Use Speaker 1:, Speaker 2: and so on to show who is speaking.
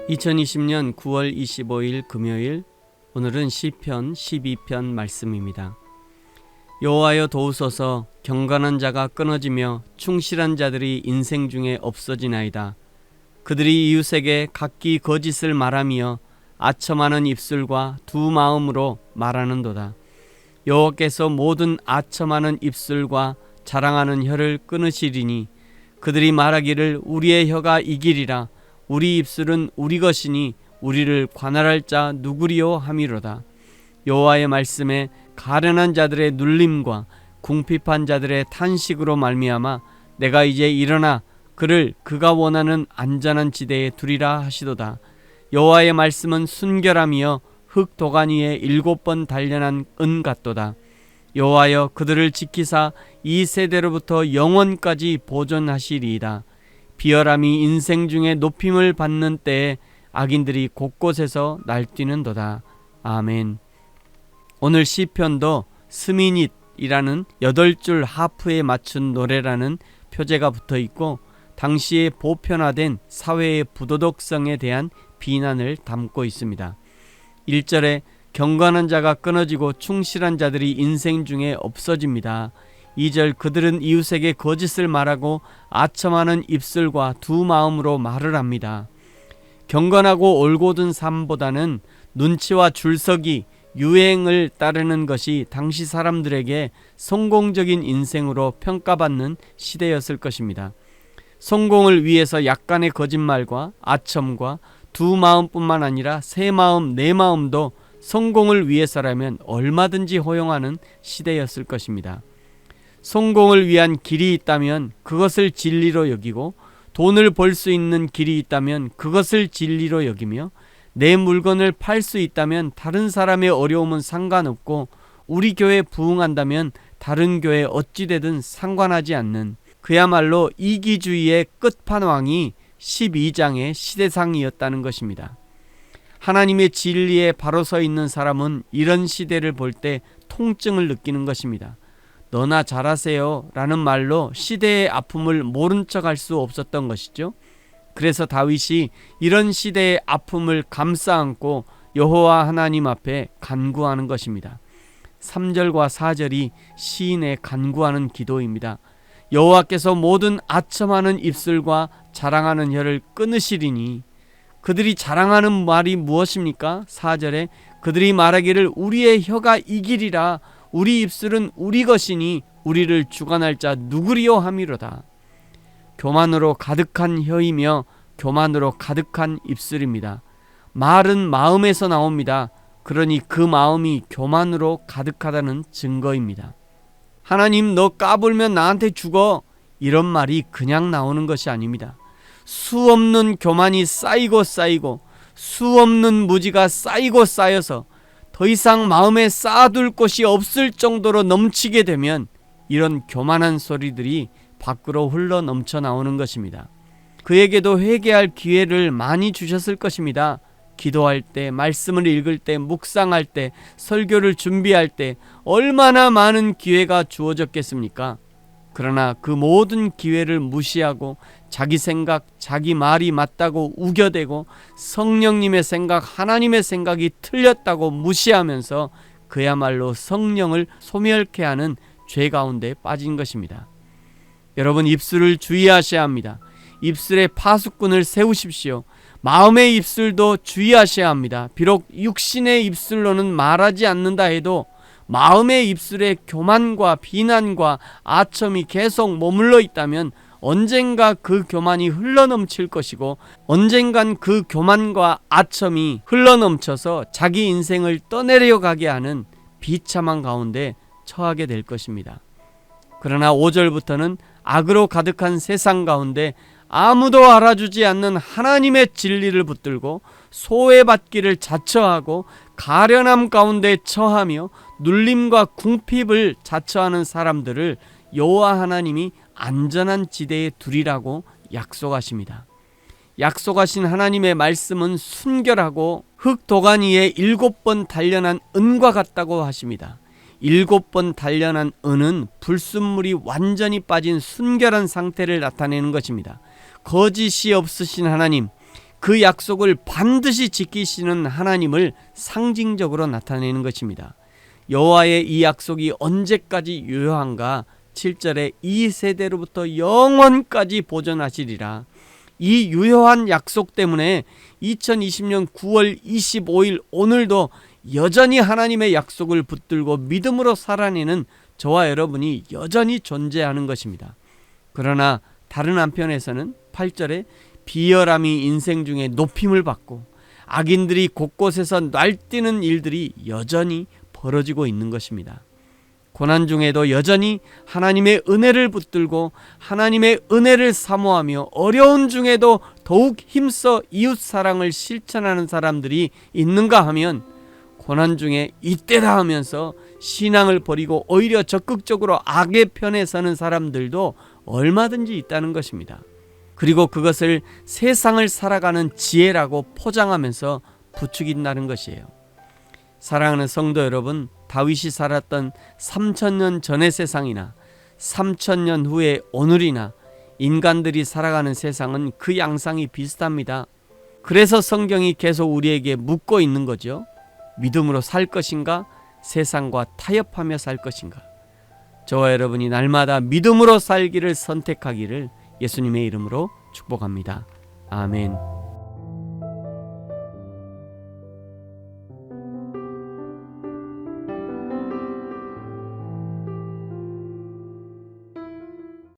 Speaker 1: 2020년 9월 25일 금요일, 오늘은 시편 12편 말씀입니다. 여호와여 도우소서. 경건한 자가 끊어지며 충실한 자들이 인생 중에 없어지나이다. 그들이 이웃에게 각기 거짓을 말하며 아첨하는 입술과 두 마음으로 말하는도다. 여호와께서 모든 아첨하는 입술과 자랑하는 혀를 끊으시리니 그들이 말하기를 우리의 혀가 이기리라. 우리 입술은 우리 것이니 우리를 관할할 자 누구리요 함이로다. 여호와의 말씀에 가련한 자들의 눌림과 궁핍한 자들의 탄식으로 말미암아 내가 이제 일어나 그를 그가 원하는 안전한 지대에 두리라 하시도다. 여호와의 말씀은 순결함이여 흙 도간 위에 7번 단련한 은 같도다. 여호와여 그들을 지키사 이 세대로부터 영원까지 보존하시리이다. 비열함이 인생 중에 높임을 받는 때에 악인들이 곳곳에서 날뛰는도다. 아멘. 오늘 시편도 스미닛이라는 8줄 하프에 맞춘 노래라는 표제가 붙어 있고 당시에 보편화된 사회의 부도덕성에 대한 비난을 담고 있습니다. 1절에 경건한 자가 끊어지고 충실한 자들이 인생 중에 없어집니다. 2절 그들은 이웃에게 거짓을 말하고 아첨하는 입술과 두 마음으로 말을 합니다. 경건하고 올곧은 삶보다는 눈치와 줄서기, 유행을 따르는 것이 당시 사람들에게 성공적인 인생으로 평가받는 시대였을 것입니다. 성공을 위해서 약간의 거짓말과 아첨과 두 마음뿐만 아니라 세 마음, 네 마음도 성공을 위해서라면 얼마든지 허용하는 시대였을 것입니다. 성공을 위한 길이 있다면 그것을 진리로 여기고 돈을 벌 수 있는 길이 있다면 그것을 진리로 여기며 내 물건을 팔 수 있다면 다른 사람의 어려움은 상관없고 우리 교회에 부응한다면 다른 교회 어찌되든 상관하지 않는 그야말로 이기주의의 끝판왕이 12장의 시대상이었다는 것입니다. 하나님의 진리에 바로 서 있는 사람은 이런 시대를 볼 때 통증을 느끼는 것입니다. 너나 잘하세요 라는 말로 시대의 아픔을 모른 척할 수 없었던 것이죠. 그래서 다윗이 이런 시대의 아픔을 감싸 안고 여호와 하나님 앞에 간구하는 것입니다. 3절과 4절이 시인의 간구하는 기도입니다. 여호와께서 모든 아첨하는 입술과 자랑하는 혀를 끊으시리니 그들이 자랑하는 말이 무엇입니까? 4절에 그들이 말하기를 우리의 혀가 이기리라. 우리 입술은 우리 것이니 우리를 주관할 자 누구리요 함이로다. 교만으로 가득한 혀이며 교만으로 가득한 입술입니다. 말은 마음에서 나옵니다. 그러니 그 마음이 교만으로 가득하다는 증거입니다. 하나님 너 까불면 나한테 죽어. 이런 말이 그냥 나오는 것이 아닙니다. 수없는 교만이 쌓이고 수없는 무지가 쌓이고 쌓여서 더 이상 마음에 쌓아둘 곳이 없을 정도로 넘치게 되면 이런 교만한 소리들이 밖으로 흘러 넘쳐 나오는 것입니다. 그에게도 회개할 기회를 많이 주셨을 것입니다. 기도할 때, 말씀을 읽을 때, 묵상할 때, 설교를 준비할 때 얼마나 많은 기회가 주어졌겠습니까? 그러나 그 모든 기회를 무시하고 자기 생각, 자기 말이 맞다고 우겨대고 성령님의 생각, 하나님의 생각이 틀렸다고 무시하면서 그야말로 성령을 소멸케 하는 죄 가운데 빠진 것입니다. 여러분 입술을 주의하셔야 합니다. 입술에 파수꾼을 세우십시오. 마음의 입술도 주의하셔야 합니다. 비록 육신의 입술로는 말하지 않는다 해도 마음의 입술에 교만과 비난과 아첨이 계속 머물러 있다면 언젠가 그 교만이 흘러넘칠 것이고 언젠간 그 교만과 아첨이 흘러넘쳐서 자기 인생을 떠내려가게 하는 비참한 가운데 처하게 될 것입니다. 그러나 5절부터는 악으로 가득한 세상 가운데 아무도 알아주지 않는 하나님의 진리를 붙들고 소외받기를 자처하고 가련함 가운데 처하며 눌림과 궁핍을 자처하는 사람들을 여호와 하나님이 안전한 지대에 두리라고 약속하십니다. 약속하신 하나님의 말씀은 순결하고 흙 도간 위에 7번 단련한 은과 같다고 하십니다. 7번 단련한 은은 불순물이 완전히 빠진 순결한 상태를 나타내는 것입니다. 거짓이 없으신 하나님, 그 약속을 반드시 지키시는 하나님을 상징적으로 나타내는 것입니다. 여호와의 이 약속이 언제까지 유효한가? 7절에 이 세대로부터 영원까지 보존하시리라. 이 유효한 약속 때문에 2020년 9월 25일 오늘도 여전히 하나님의 약속을 붙들고 믿음으로 살아내는 저와 여러분이 여전히 존재하는 것입니다. 그러나 다른 한편에서는 8절에 비열함이 인생 중에 높임을 받고 악인들이 곳곳에서 날뛰는 일들이 여전히 벌어지고 있는 것입니다. 고난 중에도 여전히 하나님의 은혜를 붙들고 하나님의 은혜를 사모하며 어려운 중에도 더욱 힘써 이웃 사랑을 실천하는 사람들이 있는가 하면 고난 중에 이때다 하면서 신앙을 버리고 오히려 적극적으로 악의 편에 서는 사람들도 얼마든지 있다는 것입니다. 그리고 그것을 세상을 살아가는 지혜라고 포장하면서 부추긴다는 것이에요. 사랑하는 성도 여러분, 다윗이 살았던 3000년 전의 세상이나 3000년 후의 오늘이나 인간들이 살아가는 세상은 그 양상이 비슷합니다. 그래서 성경이 계속 우리에게 묻고 있는 거죠. 믿음으로 살 것인가? 세상과 타협하며 살 것인가? 저와 여러분이 날마다 믿음으로 살기를 선택하기를 예수님의 이름으로 축복합니다. 아멘.